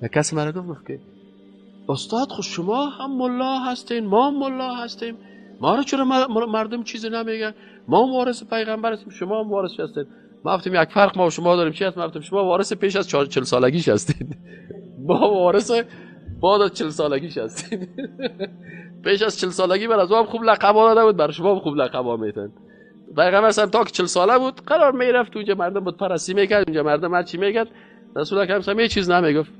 کسی مرا گفت که استاد خود شما هم ملا هستین، ما هم ملا هستیم، ما رو چرا مردم چیزی نمیگن؟ ما وارث پیغمبر هستیم، شما هم وارث هستید. ما گفتیم یک فرق ما و شما داریم، چی هست؟ ما گفتیم شما وارث پیش از 40 سالگیش هستید، ما وارث بعد از 40 سالگیش هستید. پیش از 40 سالگی بر از ما خوب لقب داده بود، بر شما خوب لقب میتن. پیغمبر اصلا تا که 40 ساله بود قرار میرفت اونجا مردم بود پرستی میکرد، اونجا مردم هر چی میگفت، رسول اکرم صلی الله چیز نمیگفت.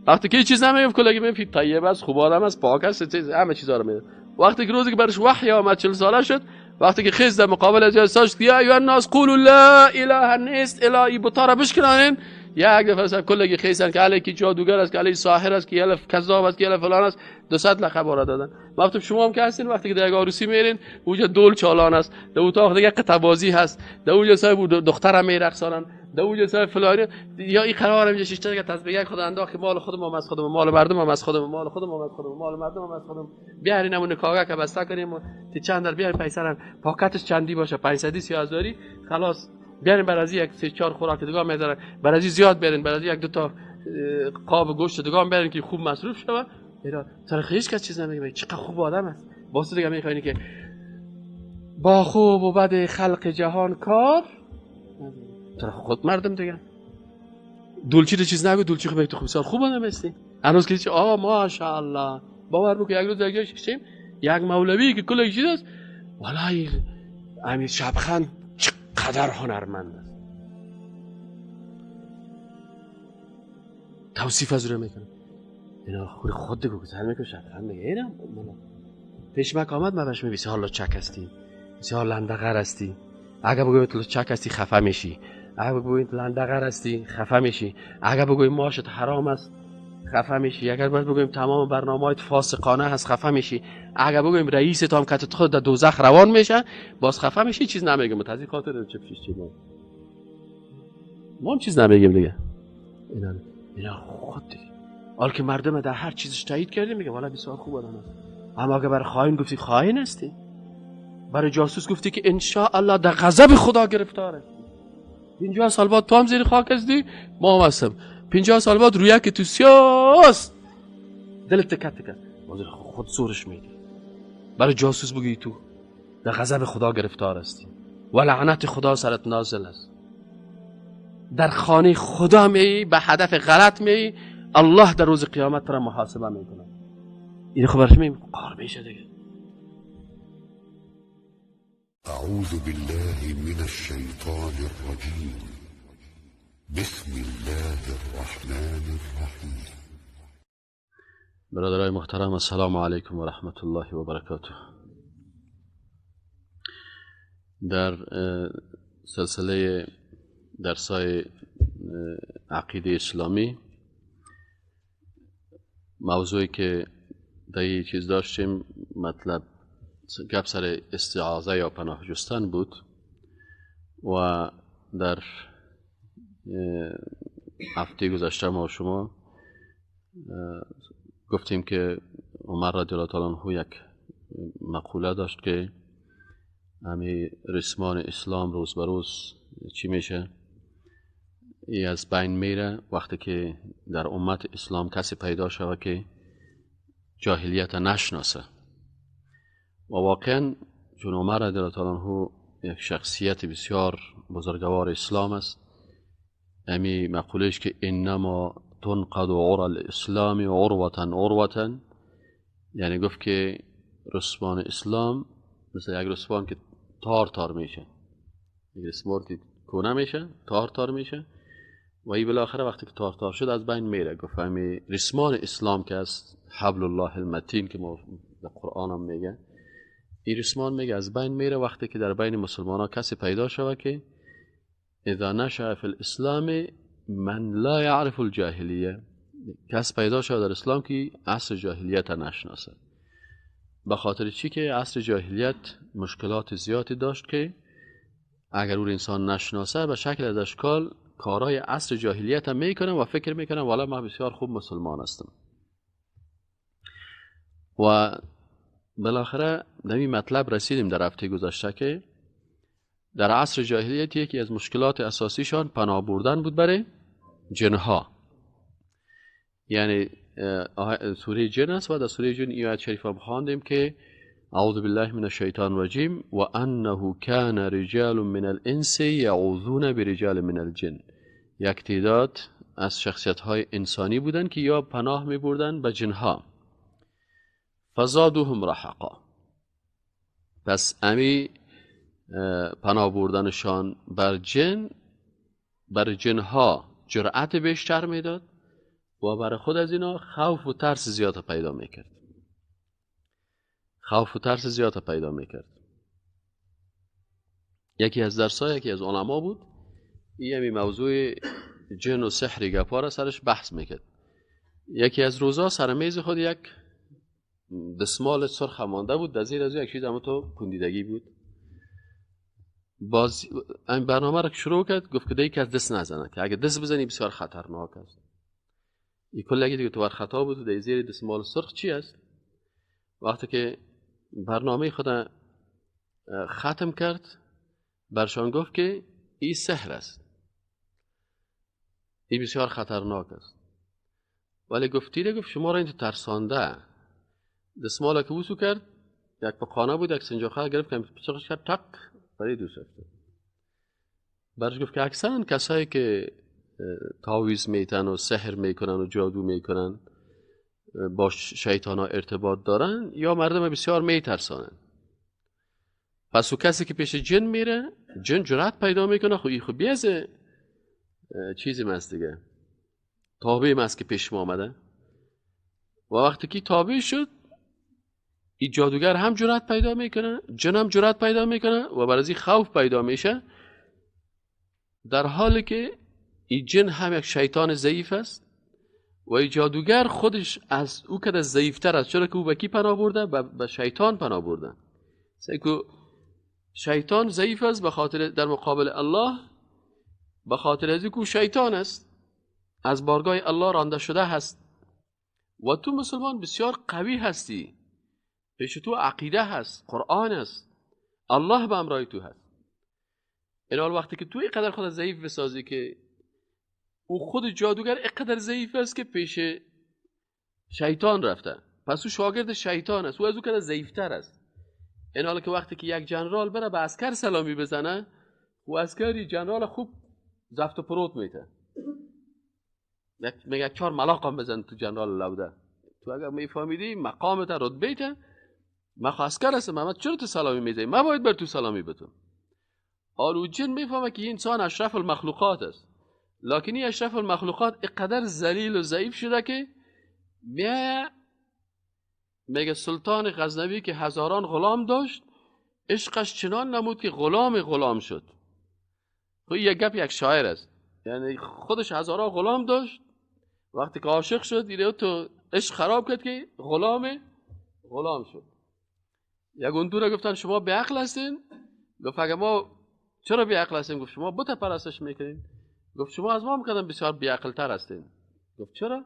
وقتی که چیز نمیگفت کلگی میگفت طیب است، خوب آدم است، پاک است، همه چیزا رو میگفت. وقتی که روزی که برش وحی آمد 40 ساله شد، وقتی که خیز در مقابل از یاساش یا ایها الناس قولوا لا اله نیست الهی بطاره بشکنن، یک دفعه سر کلگی خیزن که علی کی جادوگر است، که علی ساحر است، که الف کذاب است، که الف فلان است، 200 لقب را دادن. وقتی شما هم که هستین وقتی که در عروسی میرین اونجا دول چالان است، در اتاق دیگه قطبازی هست، در اونجا صاحب دخترم میرقصانن، در اونجا صاحب فلان، یا این قرار اینجا شش تا تسبیح خدا انداخت که مال خودم هم از خودم، مال مردم هم از خودم، مال خودم هم از خودم، مال مردم هم از خودم، بیارین همون کاغذ که بسته کنیم تی چند در بیارین پیسرم پاکتش چندی باشه 500 3000 خلاص بیارین برای یک 3 4 خوراک دیگه میذارن، برای زیاد بیارین، برای یک دو تا قاب گوشت دیگه هم بیارین که خوب مصرف شه. اینا تاریخیش که چیز نمیگه چقدر خوب آدم است. واسه دیگه میخواین که با خوب و بد خلق جهان کار طرف خود مردم دیگه دولچی تو چیز نگو، دولچی خب تو خوب سال خوب آدم هستی. هنوز که چه ماشاءالله باور بکن یک روز دیگه شیم یک مولوی که کلی چیز است والله امیر شبخند چقدر هنرمند است. توصیف از رو میکنه اینا خود دیگه گفتن میکنه شبخند میگه اینا پیشمک آمد ما بهش میگه حالا چک هستی، بسیار لندغر هستی، اگه بگویم تو چک هستی خفه میشی، اگه بگویم تو لندغر هستی خفه میشی، اگه بگویم ماشت حرام است خفه میشی، اگر بگویم تمام برنامه‌ات فاسقانه هست خفه میشی، اگه بگویم رئیس تو هم کت خود در دوزخ روان میشه باز خفه میشی. چیز نمیگم متازی خاطر چه پیش چی ما هم چیز نمیگیم دیگه. اینا خود دیگه حال که مردم در هر چیزش تایید کردیم میگه والا بسیار خوب آدم است. اما اگه برای خائن گفتی خائن هستی، برای جاسوس گفتی که ان شاء الله در غضب خدا گرفتار هستی. 50 سال بعد تو هم زیر خاک هستی ما هم هستم، 50 سال بعد رویا که تو سیاست دلت تکت تکت خود زورش میدی. برای جاسوس بگی تو در غضب خدا گرفتار هستی و لعنت خدا سرت نازل است، در خانه خدا می به هدف غلط می الله در روز قیامت تو را محاسبه میکنه. این خبرش می قار میشه دیگه. اعوذ بالله من الشیطان الرجیم بسم الله الرحمن الرحیم. برادرای محترم السلام علیکم و رحمت الله و برکاته. در سلسله درسای عقیده اسلامی موضوعی که در این چیز داشتیم مطلب گپ سر استعاذه یا پناه جستن بود و در هفته گذشته ما شما گفتیم که عمر رضی الله تعالی عنه یک مقوله داشت که همه رسمان اسلام روز به روز چی میشه؟ ای از بین میره وقتی که در امت اسلام کسی پیدا شود که جاهلیت نشناسه. و واقعا چون عمر رضی الله تعالی عنه یک شخصیت بسیار بزرگوار اسلام است، امی مقولهش که انما تنقض عرى الاسلام عروة عروة، یعنی گفت که رسمان اسلام مثل یک رسمان که تار تار میشه، یک رسمان که کونه میشه تار تار میشه و این بالاخره وقتی که تار تار شد از بین میره. گفت امی رسمان اسلام که است حبل الله المتین که ما در قرآن هم میگه، این رسمان میگه از بین میره وقتی که در بین مسلمان ها کسی پیدا شود که اذا نشأ فی الاسلام من لا یعرف الجاهلیه، کس پیدا شود در اسلام که عصر جاهلیت نشناسه. به خاطر چی که عصر جاهلیت مشکلات زیادی داشت که اگر اون انسان نشناسه به شکل از اشکال کارهای عصر جاهلیت هم میکنه و فکر میکنه والا ما بسیار خوب مسلمان هستم. و بالاخره در این مطلب رسیدیم در هفته گذشته که در عصر جاهلیت یکی از مشکلات اساسیشان پناه بردن بود برای جنها. یعنی سوره جن است و در سوره جن این آیت شریف هم خواندیم که اعوذ بالله من الشیطان الرجیم و انه کان رجال من الانس یعوذون برجال من الجن. یک تعداد از شخصیت های انسانی بودن که یا پناه می بردن به جنها. فزادوهم رهقا، پس امی پناه بردنشان بر جنها جرأت بیشتر میداد و برای خود از اینا خوف و ترس زیاد پیدا میکرد. یکی از درس‌ها یکی از علما بود، این موضوع جن و سحر گپا را سرش بحث میکرد. یکی از روزا سر میز خود یک دستمال سرخ مانده بود، در زیر از یک چیز اما تو پوندیدگی بود. باز این برنامه را شروع کرد، گفت که دیگه که از دست نزنه، که اگه دست بزنی بسیار خطرناک است. این کلگی دیگه تو خطا بود. در زیر دستمال سرخ چی است؟ وقتی که برنامه خود ختم کرد برشان گفت که این سحر است، این بسیار خطرناک است. ولی گفت شما را این تو ترسانده. دستمال که وسو کرد، یک پقانه بود، یک سنجاقه گرفت که پیچقش کرد، تک برای دوست رفته. برش گفت که اکثرا کسایی که تعویض میتن و سحر میکنن و جادو میکنن با شیطان ها ارتباط دارن یا مردم بسیار میترسانن. پس او کسی که پیش جن میره، جن جرأت پیدا میکنه، خب بیازه چیزی مست دیگه، تابعی مست که پیش ما آمده. و وقتی که تابع شد، این جادوگر هم جرأت پیدا میکنه، جن هم جرأت پیدا میکنه و برای این خوف پیدا میشه، در حالی که این جن هم یک شیطان ضعیف است و این جادوگر خودش از او که ضعیفتر است، چرا که او به کی پناه برده؟ به شیطان پناه برده. که شیطان ضعیف است به خاطر در مقابل الله، به خاطر از اینکه شیطان است، از بارگاه الله رانده شده هست. و تو مسلمان بسیار قوی هستی، پیش تو عقیده هست، قرآن هست، الله به امرای تو هست. این حال وقتی که تو اینقدر خود ضعیف بسازی که او خود جادوگر اینقدر ضعیف است که پیش شیطان رفته، پس او شاگرد شیطان است، او از او که ضعیفتر است. این حال که وقتی که یک جنرال بره به عسکر سلامی بزنه، و عسکری جنرال خوب زفت و پروت میته، میگه 4 ملاقم بزن تو جنرال لوده. تو اگر میفهمیدی مقامت رتبهت، من عسکر هستم، من چرا تو سلامی میزنی؟ من باید بر تو سلامی بتون. آلو جن میفهمه که این انسان اشرف المخلوقات است، لکن این اشرف المخلوقات اقدر ذلیل و ضعیف شده که میگه سلطان غزنوی که هزاران غلام داشت، عشقش چنان نمود که غلام شد. خب یک گپ یک شاعر است، یعنی خودش هزاران غلام داشت، وقتی که عاشق شد دیده تو عشق خراب کرد که غلام شد. یک اندو گفتن شما بی عقل هستین؟ گفت اگه ما چرا بی عقل هستیم؟ گفت شما بت پرستش میکنین. گفت شما از ما میکردن بسیار بی عقل تر هستین. گفت چرا؟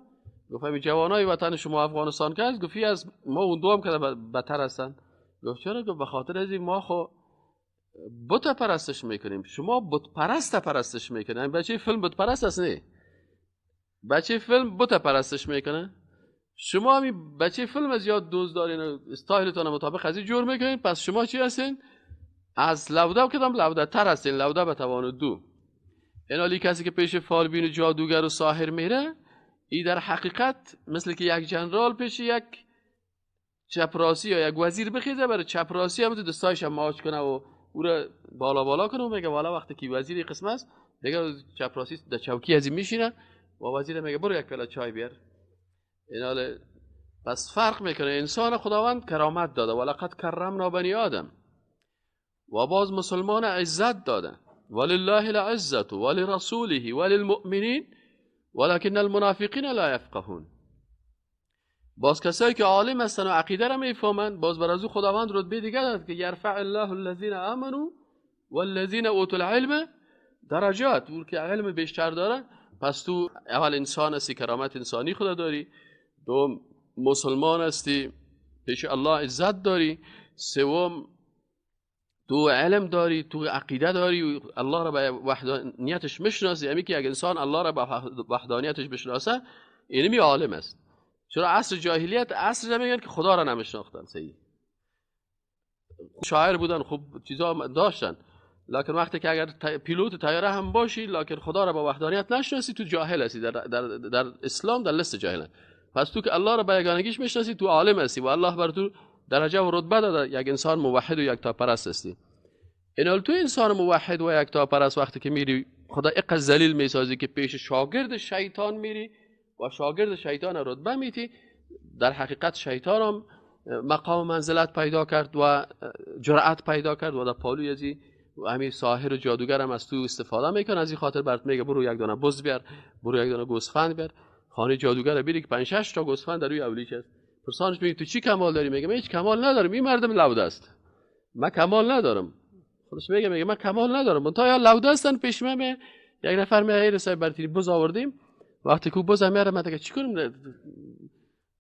گفت همین جوانای وطن شما افغانستان که هست، گفتی از ما اون دو هم که بدتر هستن. گفت چرا؟ گفت به خاطر از این ما خو بت پرستش میکنیم، شما بت پرست پرستش میکنین. بچه فیلم بت پرست است نه؟ بچه فیلم بت پرستش میکنه، شما همین بچه فیلم از یاد دوز دارین و استایلتون مطابق از این جور میکنین. پس شما چی هستین؟ از لوده کدام لوده تر هستین، لوده به توان 2. این حالی کسی که پیش فالبین و جادوگر و ساحر میره، ای در حقیقت مثل که یک جنرال پیش یک چپراسی یا یک وزیر بخیزه، برای چپراسی هم تو دستایش هم ماچ کنه و او را بالا کنه و میگه والا وقتی که وزیر قسم است، دیگه چپراسی در چوکی از این میشینه و وزیر میگه برو یک پیاله چای بیار. این حال پس فرق میکنه. انسان خداوند کرامت داده، ولقد کرمنا بنی آدم، و باز مسلمان عزت داده، ولله العزة ولرسوله وللمؤمنین ولكن المنافقین لا یفقهون. باز کسایی که عالم هستن و عقیده را میفهمند، باز بر از خداوند رتبه دیگه داد که یرفع الله الذین آمنوا والذین اوتوا العلم درجات. اون که علم بیشتر داره، پس تو اول انسان هستی، کرامت انسانی خدا داری، دوم مسلمان هستی، پیش الله عزت داری، سوم تو علم داری، تو عقیده داری، الله را به وحدانیتش میشناسی. یعنی که اگه انسان الله را به وحدانیتش بشناسه، اینمی عالم است. چرا عصر جاهلیت عصر میگن که خدا را نمیشناختن. صحیح، شاعر بودن، خوب چیزا داشتن، لکن وقتی که اگر پیلوت طیاره هم باشی لکن خدا را با وحدانیت نشناسی، تو جاهل هستی. در اسلام در لیست جاهلن. پس تو که الله را به یگانگیش میشناسی، تو عالم هستی و الله بر تو درجه و رتبه داده، یک انسان موحد و یکتاپرست هستی. اینال تو انسان موحد و یکتاپرست وقتی که میری خدا اقا ذلیل میسازی که پیش شاگرد شیطان میری و شاگرد شیطان رتبه میتی، در حقیقت شیطان هم مقام منزلت پیدا کرد و جرأت پیدا کرد و در پالوی ازی همین ساحر و جادوگر هم از تو استفاده میکنه. از این خاطر برات میگه برو یک دانه بز بیار، برو یک دانه گوسفند بیار. خانه جادوگر بیری که 5 6 تا گوسفند در روی اولیش است. پرسانش میگه تو چی کمال داری؟ میگه من هیچ کمال ندارم، این مردم لوده است، من کمال ندارم. خودش میگه من کمال ندارم، من تا یا لوده هستن پیش من. یک نفر میگه رسای برتی بز آوردیم، وقتی کو بز میاره من دیگه چی کنم؟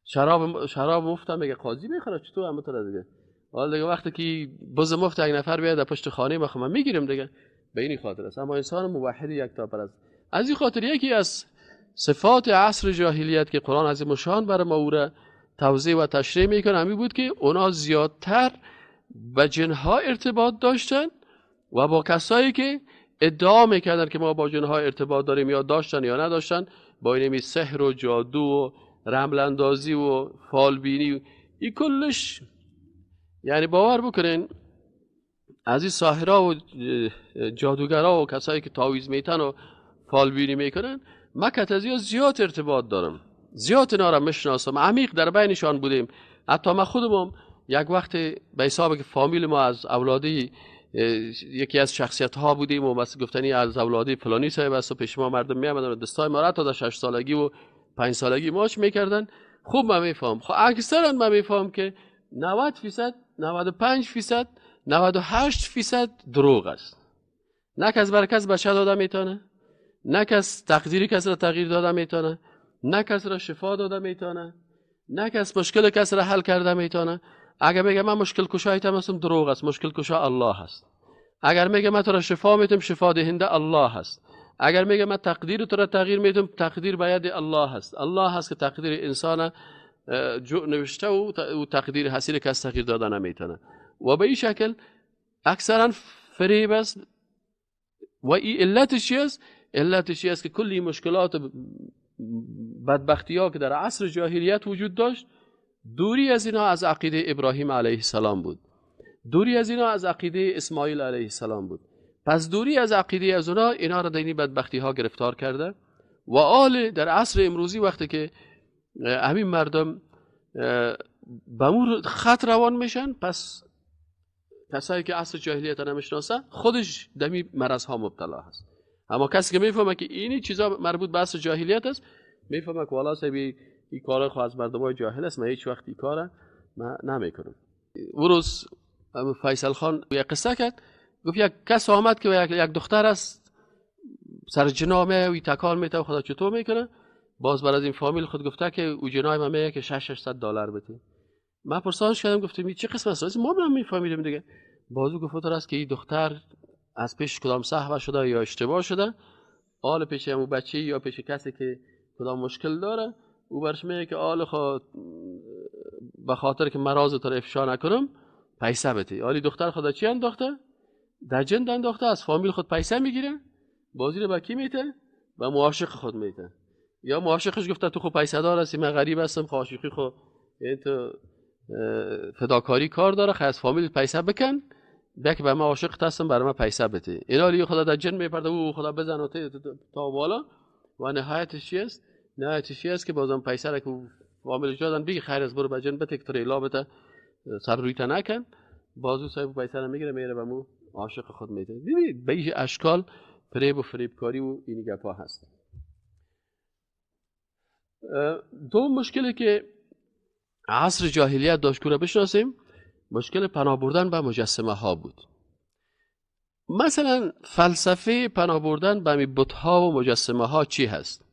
شراب مفتم میگه قاضی میخوره چطور هم تو دیگه. حالا دیگه وقتی که بز مفت یک نفر بیاد در پشت خانه من میگیرم دیگه. به این خاطر است. اما انسان موحد یکتاپرست از این خاطر یکی از صفات عصر جاهلیت که قرآن عظیم شان بر ما او را توضیح و تشریح میکنه همین بود که اونا زیادتر با جنها ارتباط داشتن و با کسایی که ادعا میکردن که ما با جنها ارتباط داریم یا داشتن یا نداشتن، با اینمی سحر و جادو و رمل اندازی و فالبینی این کلش. یعنی باور بکنین از این ساحرها و جادوگرها و کسایی که تعویض میتن و فالبینی میکنن من کتازی زیاد ارتباط دارم، زیاد اینا را میشناسم، عمیق در بینشان بودیم. حتی من خودم یک وقت به حساب که فامیل ما از اولادی یکی از شخصیت ها بودیم و مثل گفتنی از اولادی فلانی صاحب است و پیش ما مردم میامدن دستای ما را تا در 6 سالگی و 5 سالگی ماچ میکردن. خوب من میفهم، خب اکثرا من میفهم که 90%، 95%، 98% دروغ است. نه کس بر کس بچه داده میتونه، نه کس تقدیری کس را تغییر داده میتونه، نه کس را شفا داده میتونه، نه کس مشکل کس را حل کرده میتونه. اگر میگه من مشکل کشایتم هستم دروغ است، مشکل کشا الله هست. اگر میگه من تو را شفا میتم شفا دهنده الله هست. اگر میگه من تقدیر تو را تغییر میتم تقدیر به ید الله هست. الله هست که تقدیر انسان نوشته و تقدیر حسیر کس تغییر داده نمیتونه. و به این شکل اکثرا فریب است. و این علتش است؟ علتش است که کلی مشکلات بدبختی ها که در عصر جاهلیت وجود داشت دوری از اینا از عقیده ابراهیم علیه السلام بود، دوری از اینا از عقیده اسماعیل علیه السلام بود. پس دوری از عقیده از اونا اینا را در این بدبختی ها گرفتار کرده. و آل در عصر امروزی وقتی که همین مردم به اون خط روان میشن، پس کسایی که عصر جاهلیت نمیشناسه خودش دمی مرض ها مبتلا هست. اما کسی که میفهمه که اینی چیزا مربوط به عصر جاهلیت است میفهمه که والا صاحبی این کار خو از مردمای جاهل است، من هیچ وقت این کارا من نمیکنم. اون روز فیصل خان یک قصه کرد، گفت یک کس آمد که یک دختر است سر جنامه و تکان میته و خدا چطور میکنه. باز بعد از این فامیل خود گفته که او جنای من میگه که $600 بده. من پرسانش کردم گفتم این چه قسم است؟ ما هم میفهمیدیم دیگه. بازو گفت است که این دختر از پیش کدام صحبه شده یا اشتباه شده، آل پیش همون بچه یا پیش کسی که کدام مشکل داره، او برش میگه که آل به خاطر که مراز تو افشا نکنم پیسه بده. آلی دختر خدا چی انداخته؟ در جند انداخته، از فامیل خود پیسه میگیره، بازی رو به کی میته؟ به معاشق خود میته. یا معاشقش گفته تو خود پیسه دار هستی، من غریب هستم، عاشقی خود این تو فداکاری کار داره، خواهد از فامیل پیسه بکن بک به من عاشق هستم برای من پیسه بده. اینا علی خدا در جن میپرده او خدا بزنه تا بالا و نهایتش چی است؟ نهایتش چی است که بازم پیسه را که فامیل جادن بگی خیر از برو به جن بده که تو ریلا بده سر روی تا نکن، بازو صاحب پیسه را میگیره میره به مو عاشق خود میده. ببینید به این اشکال فریب و فریبکاری و این گپا هست. دو مشکلی که عصر جاهلیت داشت که را بشناسیم، مشکل پناه بردن به مجسمه ها بود. مثلا فلسفه پناه بردن به بت ها و مجسمه ها چی هست؟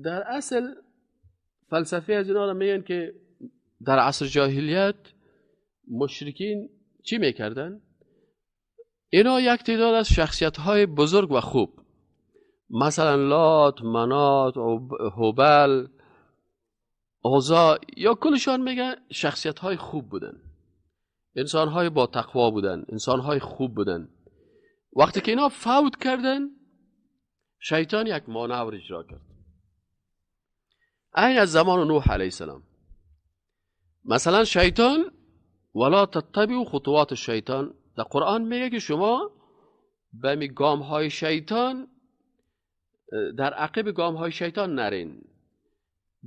در اصل فلسفه از اینا را میگن که در عصر جاهلیت مشرکین چی میکردن؟ اینا یک تعداد از شخصیت های بزرگ و خوب مثلا لات، منات، هبل، عزا، یا کلشان میگن شخصیت های خوب بودن، انسان های با تقوا بودن، انسان های خوب بودن. وقتی که اینا فوت کردن، شیطان یک مانور اجرا کرد. این از زمان نوح علیه السلام. مثلا شیطان، ولا تتبعوا خطوات الشیطان، در قرآن میگه که شما به می گام های شیطان، در عقب گام های شیطان نرین.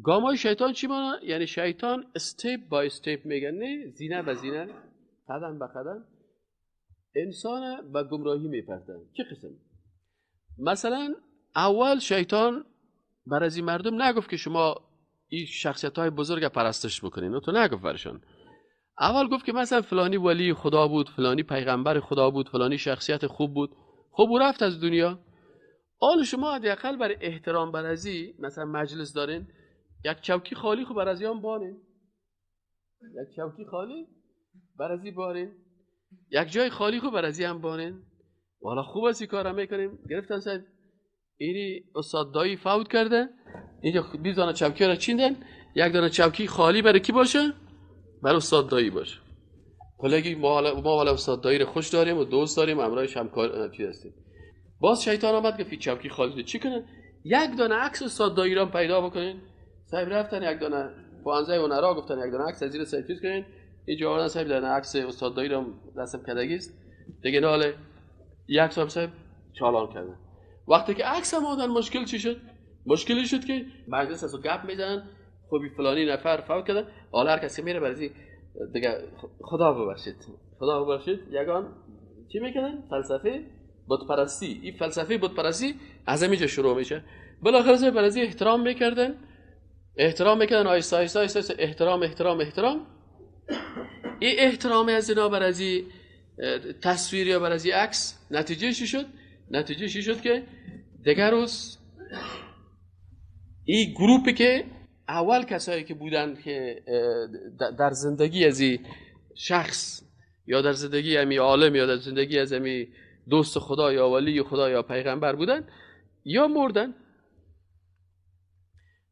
گام های شیطان چی معنی؟ یعنی شیطان استیپ بای استیپ میگه، نه زینه به زینه، قدم به قدم انسان به گمراهی میپرتن. چه قسم؟ مثلا اول شیطان بر از این مردم نگفت که شما این شخصیت های بزرگ پرستش بکنین، تو نگفت برشان. اول گفت که مثلا فلانی ولی خدا بود، فلانی پیغمبر خدا بود، فلانی شخصیت خوب بود. خب او رفت از دنیا. حالا شما حداقل برای احترام برازی، مثلا مجلس دارین، یک چوکی خالی خب برازی هم بارین، یک چوکی خالی برازی بارین، یک جای خالی خب برازی هم بارین. حالا خوب است این کارا میکنیم. گرفتن صاحب اینی استاد دایی فوت کرده، اینجا 20 دانه چوکی را چیندن، یک دانه چوکی خالی برای کی باشه؟ برای استاد دایی باشه. کلگی ما والا استاد دایی رو خوش داریم و دوست داریم، امرایش همکار چی هستیم. باز شیطان آمد که فی چوکی خالی چی کنن؟ یک دانه عکس استاد دایی را پیدا بکنین. صاحب رفتن یک دانه پوانزه و نرا گفتن یک دانه عکس از زیر سرچیز کنین. اینجا آوردن صاحب دانه عکس استاد دایی را رسم کردگی است. دیگه ناله یک صاحب چالان کردن. وقتی که عکس هم آوردن مشکل چی شد؟ مشکلی شد که مجلس اسو گپ میزنن، خوبی فلانی نفر فوت کردن، حالا هر کسی میره برای دیگه خدا ببخشید یگان چی میکنن؟ فلسفه بت پرستی. این فلسفه بت پرستی از همینجا شروع میشه. بالاخره برای احترام میکردن آیسته آیسته احترام. این احترام از اینا برای تصویر یا برای عکس نتیجه چی شد که دیگر روز این گروپی که اول کسایی که بودن که در زندگی از این شخص یا در زندگی امی عالم یا در زندگی از امی دوست خدا یا ولی خدا یا پیغمبر بودن یا مردن،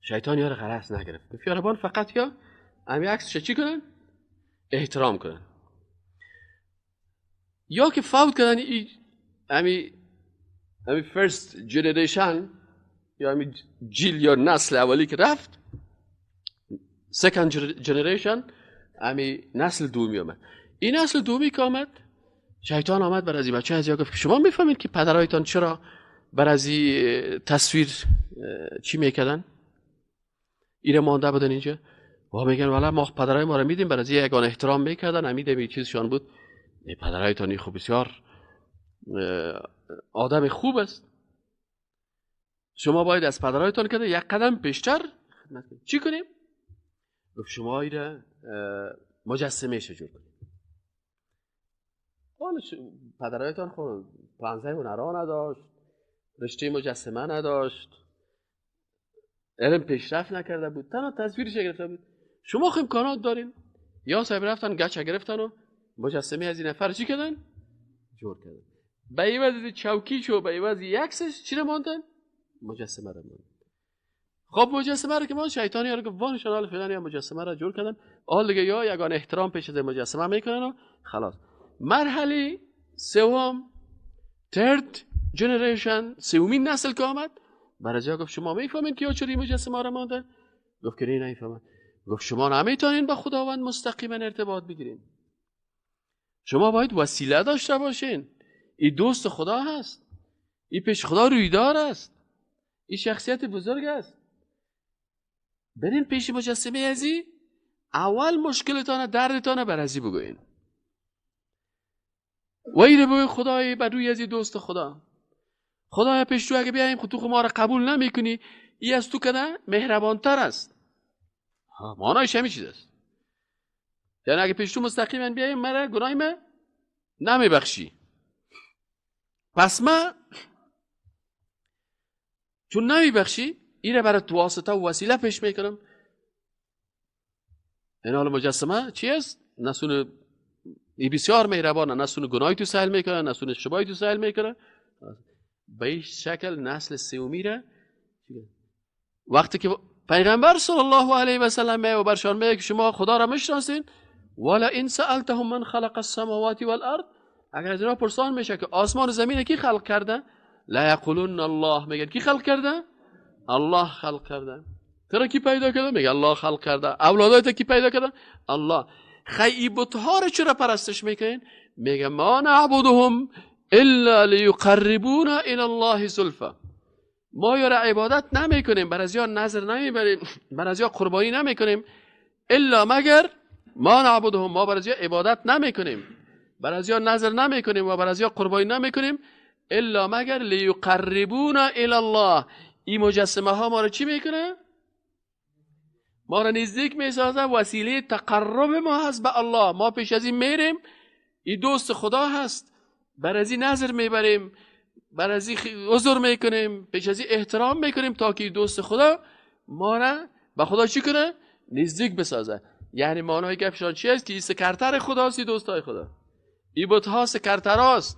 شیطان یار غرض نگرفت. بیاربان فقط یا امی عکس چی کنن؟ احترام کنن. یا که فوت کردن امی فرست جنریشن یا امی جیل یا نسل اولی که رفت، سکند جنریشن امی نسل دومی آمد. این نسل دومی که آمد، شیطان آمد بر از این بچه از یا گفت که شما میفهمید که پدرایتان چرا بر از این تصویر چی میکردن؟ ایره مانده بودن اینجا و میگن والا ما پدرای ما رو میدیم بر از این یگان احترام میکردن، امیدم این چیزشان بود. پدرایتان خوب بسیار آدم خوب است، شما باید از پدرایتان کنه یک قدم پیشتر چی کنیم؟ گفت شما ایره مجسمه شجور کنیم. حالا پدرایتان خود پلنزه و نرا نداشت، رشته مجسمه نداشت، علم پیشرفت نکرده بود، تنها تصویرش گرفته بود. شما خب امکانات دارین. یا صاحب رفتن گچه گرفتن و مجسمه از این نفر چی کردن؟ جور کردن. به عوض چوکی شو، به عوض یکسش چی رو ماندن؟ مجسمه رو ماندن. خب مجسمه رو که ما شیطانی رو که وانشان حال فلانی یا مجسمه رو جور کردن، حال دیگه یا یگان احترام پیش از مجسمه میکنن و خلاص. مرحله سوم، ترد جنریشن، سومین نسل که آمد، برای جا گفت شما میفهمین که یا چری مجسمه رو ماندن؟ گفت که نه نمیفهمن. گفت شما نمیتونین با خداوند مستقیما ارتباط بگیرین، شما باید وسیله داشته باشین. این دوست خدا هست، این پیش خدا رویدار است، این شخصیت بزرگ است. برین پیش مجسمه ازی، اول مشکلتان دردتان بر ازی بگوین و ایره بگوی خدای بر روی ازی دوست خدای پیش تو اگه بیاییم خود تو ما را قبول نمی کنی، ای از تو کنه مهربانتر است. معنایش همین چیز است. یعنی اگه پیش تو مستقیما بیاییم مرا گناهی من نمی بخشی، پس من چون نمی بخشی ایره برای تو واسطه و وسیله پیش میکنم. این حال مجسمه چی است؟ نسونه ای بسیار مهربانه، نسونه گناهی تو سهل میکنه، نسونه شباهی تو سهل میکنه. به این شکل نسل سومی را وقتی که پیغمبر صلی الله علیه و سلم و برشان میگه که شما خدا را میشناسین، ولا ان سألتهم من خلق السماوات والارض، اگر از اینا پرسان میشه که آسمان و زمین کی خلق کرده، لا یقولون الله، میگن کی خلق کرده؟ الله خلق کرده. تو کی پیدا کرده؟ میگه الله خلق کرده. اولادت کی پیدا کرده؟ الله. بت‌ها رو چرا پرستش میکنین؟ میگه ما نعبدهم الا لیقربونا الی الله زلفى، ما یارا عبادت نمیکنیم، بر از یا نظر نمیبریم، بر از یا قربانی نمیکنیم، الا مگر ما نعبدهم، ما بر از یا عبادت نمیکنیم، بر از یا نظر نمیکنیم و بر از یا قربانی نمیکنیم، الا مگر لیقربونا الی الله. این مجسمه ها ما رو چی میکنه؟ ما رو نزدیک میسازه، وسیله تقرب ما هست به الله. ما پیش از این میریم، این دوست خدا هست، بر از این نظر میبریم، بر از این عذر میکنیم، پیش از این احترام میکنیم تا که دوست خدا ما را به خدا چی کنه؟ نزدیک بسازه. یعنی معنای گپشان چی است؟ که این سکرتر خداست، این دوستای خدا. این بت‌ها سکرتراست،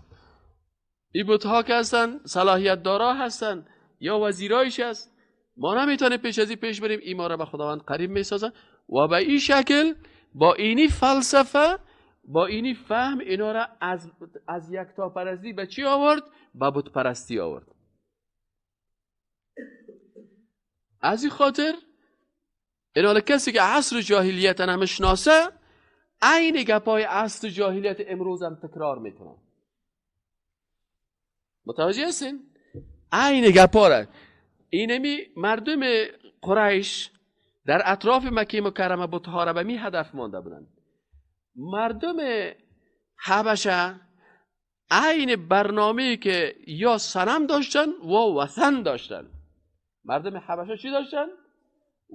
این بت‌ها که هستن صلاحیت دارا هستن یا وزیرایش هست. ما نمیتونیم پیش از این پیش بریم، این ما را به خداوند قریب میسازه و به این شکل با اینی فلسفه، با اینی فهم اینا را از یکتا پرستی به چی آورد؟ به بت پرستی آورد. از این خاطر اینا کسی که عصر جاهلیت هم شناسه، عین گپای عصر جاهلیت امروز هم تکرار میکنه. متوجه هستین؟ عین گپا را اینمی مردم قریش در اطراف مکه مکرمه بت‌ها را به می هدف مانده بودند. مردم حبشه عین برنامه‌ای که یا صنم داشتن و وثن داشتن. مردم حبشه چی داشتن؟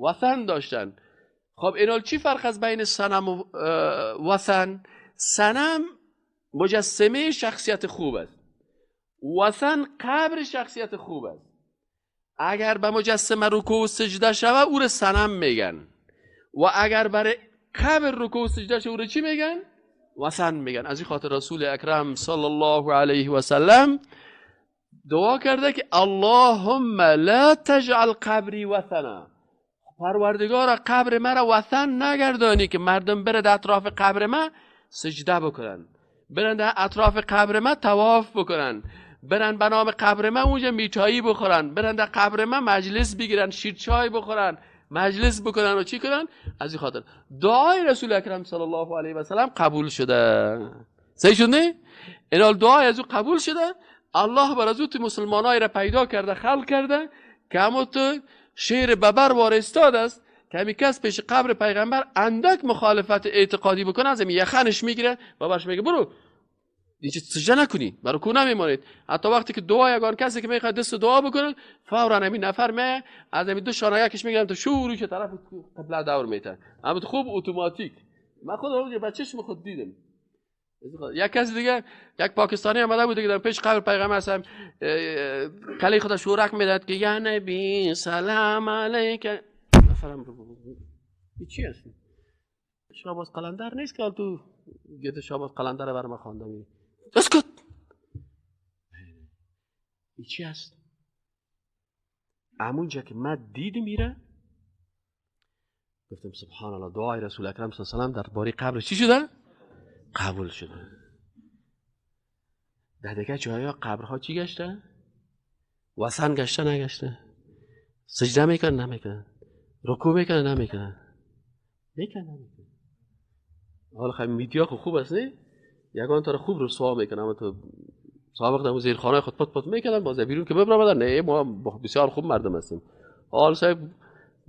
وثن داشتن. خب اینال چی فرق از بین صنم و وثن؟ صنم مجسمه شخصیت خوب است، وثن قبر شخصیت خوب است. اگر به مجسمه رکوع و سجده شوه او را صنم میگن و اگر برای قبر رکوع و سجده شوه او را چی میگن؟ وثن میگن. از این خاطر رسول اکرم صلی الله علیه و سلم دعا کرده که اللهم لا تجعل قبری وثنا، پروردگارا قبر مرا وثن نگردانی که مردم بره در اطراف قبر ما سجده بکنن، برن در اطراف قبر ما طواف بکنن، برن به نام قبر ما اونجا میچایی بخورن، برن در قبر ما مجلس بگیرن، شیرچای بخورن، مجلس بکنن و چی کنن. از این خاطر دعای رسول اکرم صلی الله علیه و سلم قبول شده. صحیح شد نه؟ اینال دعای از او قبول شده. الله بر از او مسلمانای را پیدا کرده، خلق کرده که همون تو شیر ببر وارستاد است که همی کس پیش قبر پیغمبر اندک مخالفت اعتقادی بکنه از همی یخنش میگیره و برش میگه برو دیگه سجده نکنی، برو کو نمیمانید. حتی وقتی که دعا یگان کسی که میخواد دست دعا بکنه فورا همین نفر می از همین دو شانه یکش میگیرن تو شروع چه طرف قبله دور میتن، اما خوب اتوماتیک. من خود اون بچه‌ش خود دیدم. یک کسی دیگه، یک پاکستانی اومده بود دیگه در پیش قبر پیغمبر هستم کلی خدا شورک میداد که یا نبی سلام علیک. نفرم چی هست؟ شاباز قلندر نیست که تو گیت شاباز قلندر رو برام خوانده می اسکت. این چی هست؟ همونجا که من دیدی میره گفتم سبحان الله، دعای رسول اکرم صلی الله علیه و سلم در باری قبر چی شده؟ قبول شده. در دیگه جایا قبرها چی گشته؟ وثن گشته نگشته؟ سجده میکنه نمیکنه؟ رکوع میکنه نمیکنه؟ میکنه. حالا خیلی میدیا خوب است نه؟ یگان تا خوب رسوا میکنه، اما تو سابق دمو زیر خانه خود پت میکنن باز بیرون که ببرن. نه ما بسیار خوب مردم هستیم. حالا صاحب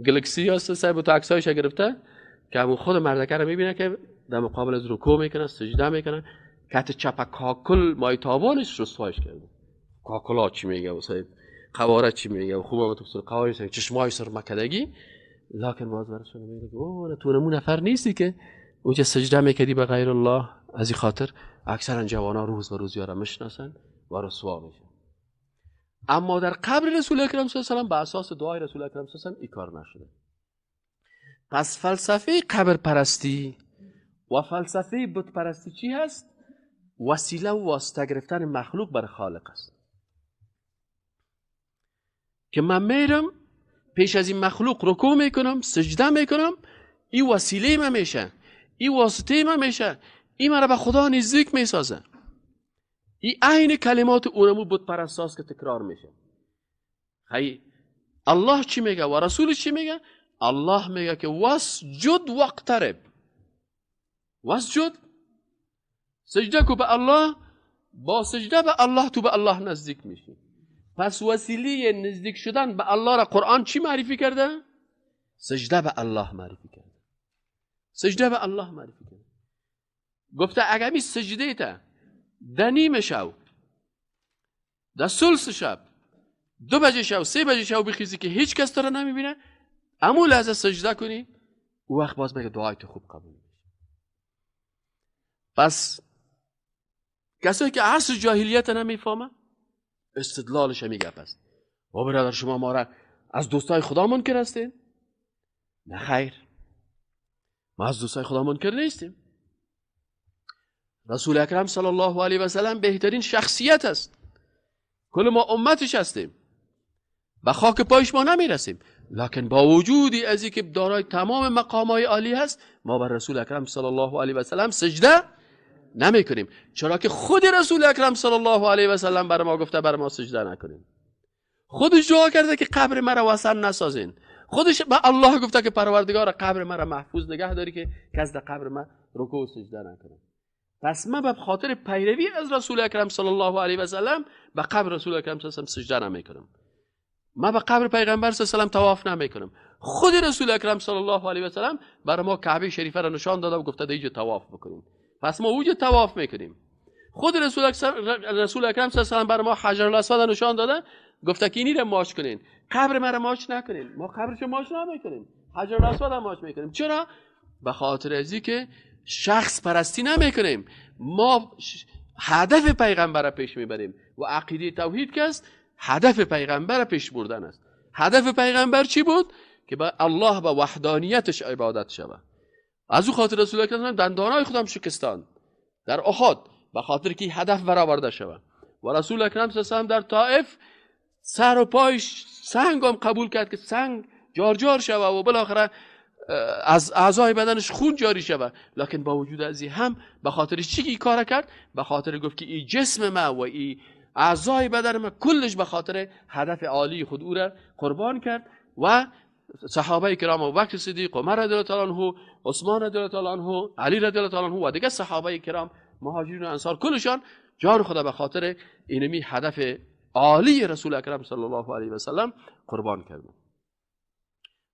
گلکسی هست، صاحب تو عکسایش گرفته که همون خود مردکه رو میبینه که در مقابل از رکوع میکنه، سجده میکنه، کت چپ کاکل مای تابانش رسوایش کرده. کاکلا چی میگه و صاحب قواره چی میگه و خوبه تو قواره چشمای سر مکدگی، لکن باز برشون میگه اوه تو نمون نفر نیستی که اونجا سجده میکردی به غیر الله. از این خاطر اکثرا جوانا روز و روز یارا میشناسن و رسوا میشن. اما در قبر رسول اکرم صلی الله علیه و سلم به اساس دعای رسول اکرم صلی الله علیه و سلم این کار نشده. پس فلسفه قبر پرستی و فلسفه بت پرستی چی هست؟ وسیله و واسطه گرفتن مخلوق بر خالق است. که من میرم پیش از این مخلوق رکوع میکنم، سجده میکنم، این وسیله من میشه، این واسطه من میشه، این مرا به خدا نزدیک میسازه. این عین کلمات اونمو بت پرستاست که تکرار میشه. خیلی الله چی میگه و رسولش چی میگه؟ الله میگه که واسجد واقترب، واسجد، سجده کو به الله، با سجده به الله تو به الله نزدیک میشی. پس وسیله نزدیک شدن به الله را قرآن چی معرفی کرده؟ سجده به الله معرفی کرده. سجده به الله معرفی کرده. گفته اگر می سجده تا در نیمه شب، در ثلث شب، 2 بجه شب، 3 بجه شب بخیزی که هیچ کس تو را نمیبینه، همون لحظه سجده کنی، او وقت باز میگه دعای تو خوب قبول میشه. پس کسایی که عصر جاهلیت نمیفهمه استدلالش میگه پس و برادر شما ما را از دوستای خدا منکر هستین؟ نه خیر، ما از دوستای خدا منکر نیستیم. رسول اکرم صلی الله علیه و سلم بهترین شخصیت است، کل ما امتش هستیم، به خاک پایش ما نمیرسیم، لکن با وجودی از اینکه دارای تمام مقامای عالی هست ما بر رسول اکرم صلی الله علیه و سلم سجده نمی کنیم، چرا که خود رسول اکرم صلی الله علیه و سلم بر ما گفته بر ما سجده نکنیم. خودش دعا کرده که قبر مرا وثن نسازین، خودش به الله گفته که پروردگار قبر مرا محفوظ نگه داری که کس در قبر من رکوع و سجده نکنه. پس ما به خاطر پیروی از رسول اکرم صلی الله علیه و سلم به قبر رسول اکرم صلی الله علیه و سلم سجده نمیکنم. ما به قبر پیغمبر صلی الله علیه و سلم طواف نمیکنم. خود رسول اکرم صلی الله علیه و سلم برای ما کعبه شریفه را نشان داده و گفته اینجا طواف بکنیم، پس ما اونجا طواف میکنیم. خود رسول اکرم صلی الله علیه و سلم برای ما حجر الاسود نشان داده، گفته که اینی را ماچ کنین، قبر مرا ماچ نکنین. ما قبرشو ماچ نمیکنیم، حجر الاسود هم ماچ میکنیم. چرا؟ به خاطر ازی که شخص پرستی نمیکنیم، ما هدف پیغمبر را پیش میبریم و عقیده توحید که است هدف پیغمبر را پیش بردن است. هدف پیغمبر چی بود؟ که به الله به وحدانیتش عبادت شود. از او خاطر رسول اکرم دندانای خودم شکستان در احد به خاطر که هدف برآورده شود. و رسول اکرم صلی الله علیه و در طائف سر و پایش سنگ هم قبول کرد که سنگ جار جار شود و بالاخره از اعضای بدنش خون جاری شود، لکن با وجود از این هم به خاطر چی کار کرد؟ به خاطر گفت که این جسم ما و این اعضای بدن ما کلش به خاطر هدف عالی خود او را قربان کرد. و صحابه کرام ابوبکر صدیق، عمر رضی الله تعالی عنه، عثمان رضی الله تعالی عنه، علی رضی الله تعالی عنه و دیگر صحابه کرام مهاجرین و انصار کلشان جان خدا به خاطر اینمی هدف عالی رسول اکرم صلی الله علیه و سلم قربان کردند.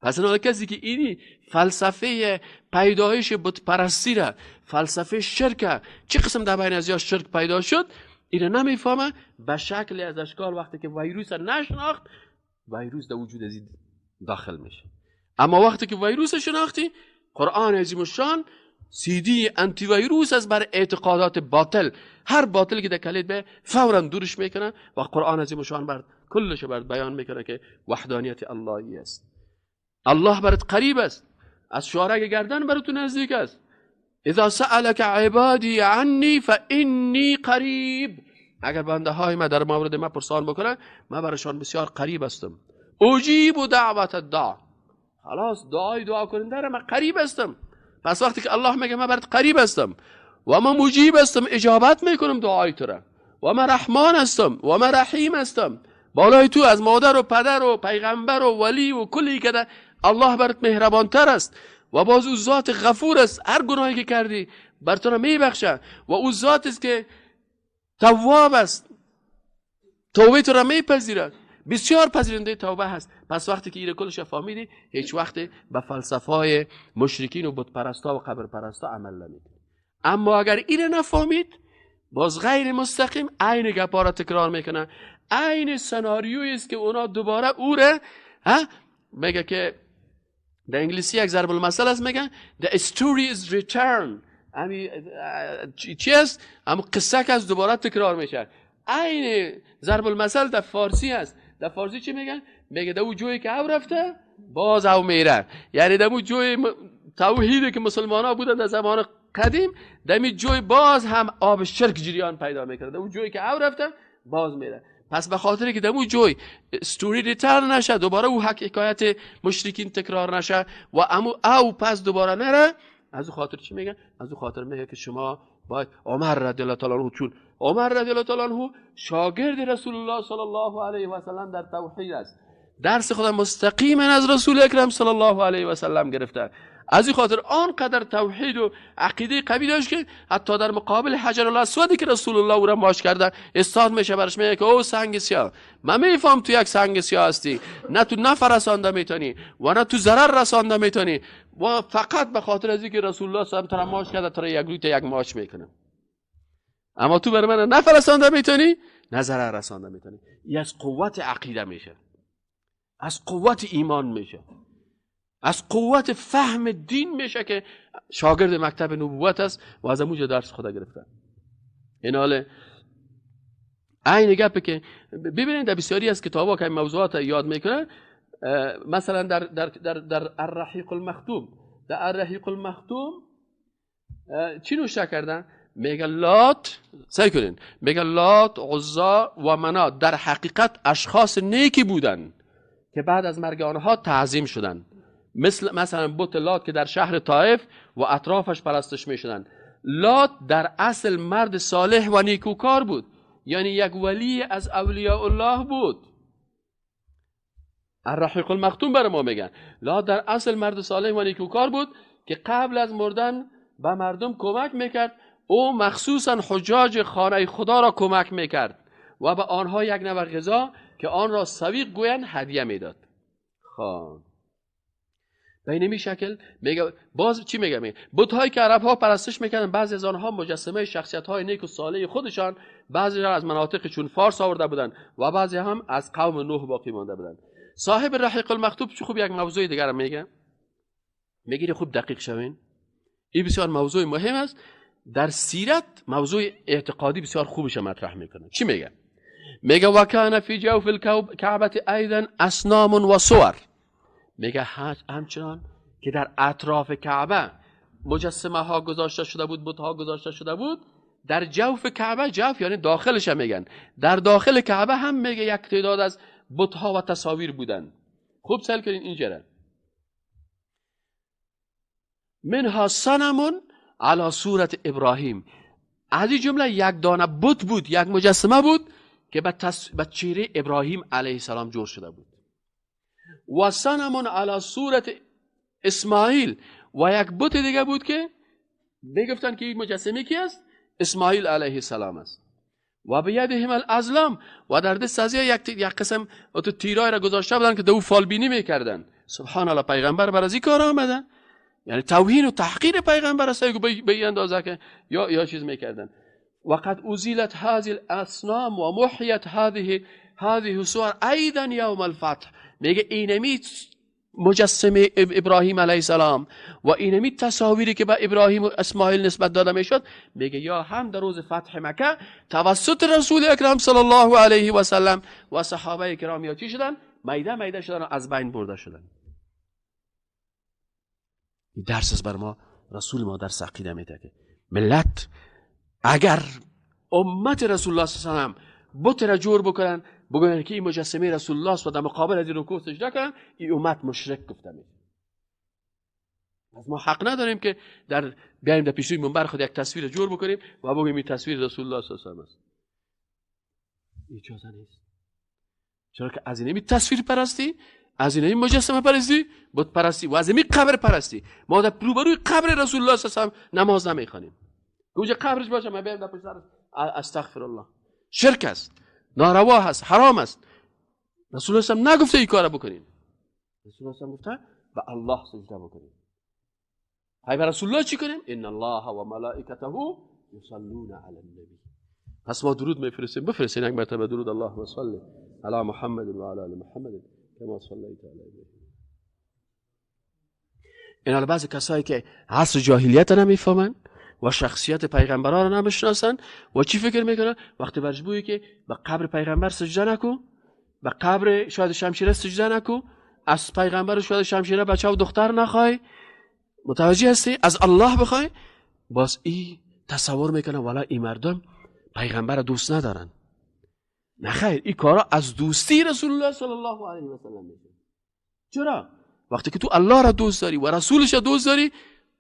پس اون کسی که اینی فلسفه پیدایش بت پرستی را، فلسفه شرک، چه قسم در بین از یا شرک پیدا شد، اینو نمیفهمه. به شکل از اشکال وقتی که ویروس نشناخت، ویروس در وجود از داخل میشه. اما وقتی که ویروس شناختی، قرآن عظیم الشان CD انتی ویروس از بر اعتقادات باطل، هر باطل که در کلید به فوراً دورش میکنه و قرآن عظیم الشان بر کلش بر بیان میکنه که وحدانیت اللهی است. الله برات قریب است، از شارع گردن برات نزدیک است. اذا سألك عبادی عنی فانی قریب، اگر بنده های ما در مورد ما پرسان بکنن، ما برشان بسیار قریب هستم. اجیب دعوت الداع، خلاص دعای دعا کننده را من قریب هستم. پس وقتی که الله میگه من برات قریب هستم و من مجیب هستم، اجابت میکنم دعای تو را، و من رحمان هستم و من رحیم هستم، بالای تو از مادر و پدر و پیغمبر و ولی و کلی که الله برات مهربان تر است و باز او ذات غفور است، هر گناهی که کردی بر تو را میبخشه و او ذات است که تواب است، توبه تو را میپذیرد، بسیار پذیرنده توبه هست. پس وقتی که این کلش فهمیدی، هیچ وقت به فلسفه‌های مشرکین و بت پرستا و قبر پرستا عمل نمیکنی. اما اگر این نفهمید، باز غیر مستقیم عین گپا را تکرار میکنه، عین سناریویی است که اونا دوباره او را میگه که در انگلیسی یک ضرب المثل است، میگن the story is return، چی است؟ اما قصه که از دوباره تکرار میشه. عین ضرب المثل در فارسی است. در فارسی چی میگن؟ میگه در اون جویی که او رفته باز او میره، یعنی در اون جوی توحیدی که مسلمان ها بودن در زمان قدیم، در این جوی باز هم آب شرک جریان پیدا میکنه، در اون جویی که او رفته باز میره. پس به خاطر که دمو جوی استوری ریتر نشه، دوباره او حکایت مشرکین تکرار نشه و او پس دوباره نره، از او خاطر چی میگن؟ از او خاطر میگه که شما باید عمر رضی الله تعالی عنه، چون عمر رضی الله تعالی عنه شاگرد رسول الله صلی الله علیه و سلم در توحید است، درس خدا مستقیما از رسول اکرم صلی الله علیه و سلم گرفته، از این خاطر آنقدر توحید و عقیده قوی داشت که حتی در مقابل حجر الاسودی که رسول الله او را ماچ کرده استاد میشه برش، میگه که او سنگ سیاه، من میفهم تو یک سنگ سیاه هستی، نه تو نفع رسانده میتونی و نه تو ضرر رسانده میتونی و فقط به خاطر از اینکه رسول الله صلی الله علیه و ماچ کرده تو را یک روز یک ماچ میکنم، اما تو بر من نفع رسانده میتونی نه ضرر رسانده میتونی. این از قوت عقیده میشه، از قوت ایمان میشه، از قوت فهم دین میشه که شاگرد مکتب نبوت است و از اونجا درس خدا گرفته. این حاله این گپه که ببینید در بسیاری از کتابا که موضوعات یاد میکنن، مثلا در الرحیق المختوم، در الرحیق المختوم چی نوشته کردن؟ میگه لات، سعی کنین، میگه لات، عزا و منات در حقیقت اشخاص نیکی بودن که بعد از مرگ آنها تعظیم شدن، مثلا بت لات که در شهر طائف و اطرافش پرستش میشدن. لات در اصل مرد صالح و نیکوکار بود، یعنی یک ولی از اولیاء الله بود. الرحیق المختوم بر ما میگن لات در اصل مرد صالح و نیکوکار بود که قبل از مردن به مردم کمک میکرد، او مخصوصا حجاج خانه خدا را کمک میکرد و به آنها یک نوع غذا که آن را سویق گویند هدیه میداد. خان به این شکل میگه، باز چی میگه؟ بت‌هایی که عرب ها پرستش میکردن، بعضی از آنها مجسمه شخصیت های نیک و صالح خودشان، بعضی از مناطق چون فارس آورده بودن و بعضی هم از قوم نوح باقی مانده بودن. صاحب رحیق المختوم چه خوب یک موضوع دیگر میگه، میگه خوب دقیق شوین، این بسیار موضوع مهم است در سیرت، موضوع اعتقادی بسیار خوبش مطرح میکنه. چی میگه؟ میگه و کان فی جوف الکعبه ایضا اصنام و صور، میگه همچنان که در اطراف کعبه مجسمه ها گذاشته شده بود، بت ها گذاشته شده بود، در جوف کعبه، جوف یعنی داخلش هم میگن، در داخل کعبه هم میگه یک تعداد از بت ها و تصاویر بودن. خوب سل کنین اینجا، منها صنم علی صورت ابراهیم، از این جمله یک دانه بت بود، یک مجسمه بود که به چهره ابراهیم علیه السلام جور شده بود. و صنم علی صورت اسماعیل، و یک بت دیگه بود که میگفتن که این مجسمه کی است؟ اسماعیل علیه السلام است. و بیدهم الازلام، و در دست از یک قسم تیرای را گذاشته بودن که دو فالبینی میکردن. سبحان الله، پیغمبر بر از این کار آمدن، یعنی توهین و تحقیر پیغمبر است به این اندازه که یا چیز میکردن. وقد ازیلت هذه الاصنام و محیت هذه صور ایضا یوم الفتح، میگه اینمی مجسمه ابراهیم علیه السلام و اینمی تصاویری که به ابراهیم و اسماعیل نسبت داده میشد، میگه یا هم در روز فتح مکه توسط رسول اکرم صلی الله علیه و سلم و صحابه کرام یا چی شدن؟ میده شدن و از بین برده شدن. این درس از بر ما، رسول ما در عقیده میده که ملت اگر امت رسول الله صلی الله علیه و سلم بت را جور بکنن، بگن که این مجسمه رسول الله است و در مقابل از این رکوع سجده کنن، این امت مشرک گفته میشه. از ما حق نداریم که بیایم در پیش روی منبر خود یک تصویر جور بکنیم و بگیم این تصویر رسول الله صلی الله علیه و سلم است. اجازه نیست. چرا که از اینمی تصویر پرستی، از اینمی مجسمه پرستی، بت پرستی و از اینمی قبر پرستی. ما در روبروی قبر رسول الله صلی الله علیه و سلم نماز نمیخوانیم. اونجا قبرش باشه ما بیایم در پشت سر استغفر الله. شرک است، ناروا است، حرام است. رسول الله صلی الله علیه و سلم نگفته این کارو بکنین. رسول الله صلی الله علیه و سلم گفته به الله سجده بکنین. های به رسول الله چی کنیم؟ ان الله و ملائکته یصلون علی النبی. پس ما درود میفرستیم، بفرستین یک مرتبه درود اللهم صل علی محمد و علی آل محمد کما صلیت علی ابراهیم. این بعضی کسایی که عصر جاهلیت نمیفهمن و شخصیت پیغمبران را نمیشناسن و چی فکر میکنن؟ وقتی برش بویی که به قبر پیغمبر سجده نکو، به قبر شاید شمشیره سجده نکو، از پیغمبر شاید شمشیره بچه و دختر نخوای، متوجه هستی؟ از الله بخوای. باز این تصور میکنن والا این مردم پیغمبر دوست ندارن. نه خیر، این کارا از دوستی رسول الله صلی الله علیه و سلم میشه. چرا؟ وقتی که تو الله را دوست داری و رسولش را دوست داری،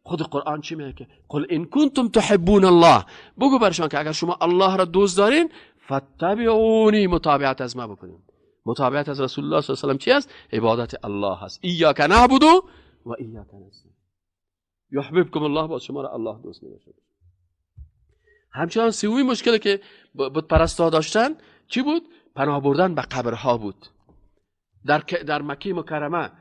خود قرآن چی میگه؟ قل ان کنتم تحبون الله، بگو برشان که اگر شما الله را دوست دارین فاتبعونی، متابعت از ما بکنین. متابعت از رسول الله صلی الله علیه و سلم چی است؟ عبادت الله هست. ایاک نعبد و ایاک نستعین. یحببکم الله، با شما را الله دوست می‌داره. همچنان سومی مشکلی که بت پرستا داشتن چی بود؟ پناه بردن به قبرها بود. در مکه مکرمه،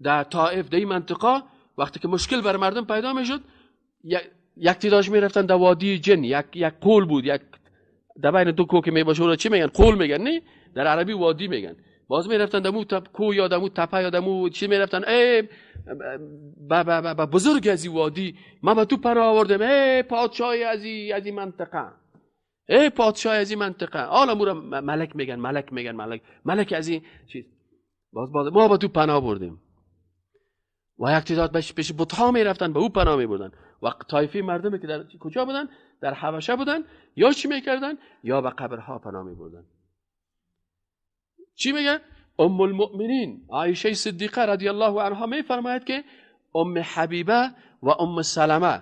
در طائف، در این منطقه وقتی که مشکل بر مردم پیدا میشد، یک تیراش میرفتن در وادی جن، یک قول بود، یک در بین دو کوه که میباشه اون چی میگن؟ قول میگن، نه در عربی وادی میگن. باز میرفتن دمو کو یا دمو تپه یا دمو چی میرفتن، ای با بزرگ از این وادی ما به تو پناه آوردم، ای پادشاهی از این منطقه، ای پادشاهی از این منطقه. حالا مورا ملک میگن، ملک از این چیز. باز ما به تو پناه بردیم. و یک تعداد پیش بت‌ها میرفتن، به او پناه میبردن. و طایفه مردمی که در کجا بودن؟ در حبشه بودن، یا چی میکردن؟ یا به قبرها پناه میبردن. چی میگه؟ ام المؤمنین عایشه صدیقه رضی الله عنها میفرماید که ام حبیبه و ام سلمه،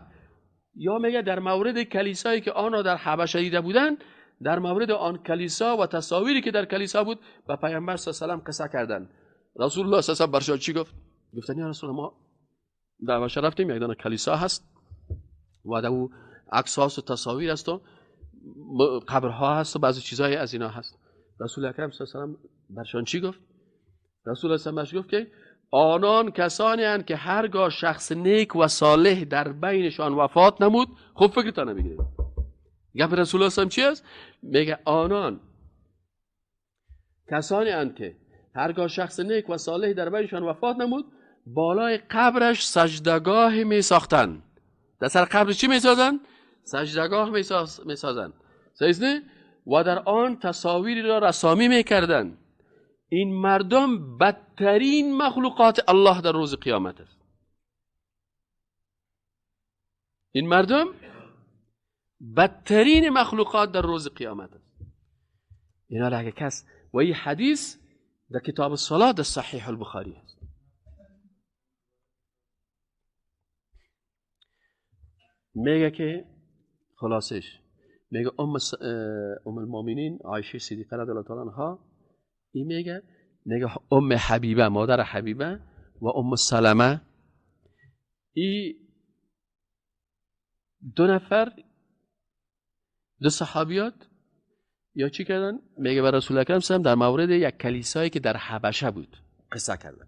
یا میگه در مورد کلیسایی که آنها در حبشه دیده بودن، در مورد آن کلیسا و تصاویری که در کلیسا بود به پیامبر صلی الله علیه و قصه کردن. رسول الله صلی الله علیه و برشاد چی گفت؟ گفتن یا رسول الله، ما در حبشه رفتیم، یک دانه کلیسا هست و در او عکس و تصاویر است و قبرها هست و بعضی چیزای از اینا هست. رسول اکرم صلی الله علیه و برشان چی گفت؟ رسول الله صلی الله علیه و گفت که آنان کسانی هستند که هرگاه شخص نیک و صالح در بینشان وفات نمود. خب فکرتان نمیگیرید گپ رسول الله صلی الله علیه و چی است؟ میگه آنان کسانی هستند که هرگاه شخص نیک و صالح در بینشان وفات نمود، بالای قبرش سجدگاه می ساختن. در سر قبرش چی می سازن؟ سجدگاه می سازن. صحیح؟ و در آن تصاویری را رسامی می کردن. این مردم بدترین مخلوقات الله در روز قیامت است. این مردم بدترین مخلوقات در روز قیامت است. اینا را اگه کس، و این حدیث در کتاب الصلاة در صحیح البخاری است. میگه که خلاصش میگه ام المؤمنین عایشه صدیقه رضی الله تعالی عنها، این میگه ام حبیبه، مادر حبیبه، و ام سلمه، این دو نفر، دو صحابیات یا چی کردن؟ میگه به رسول اکرم صلی الله علیه و در مورد یک کلیسایی که در حبشه بود قصه کردن.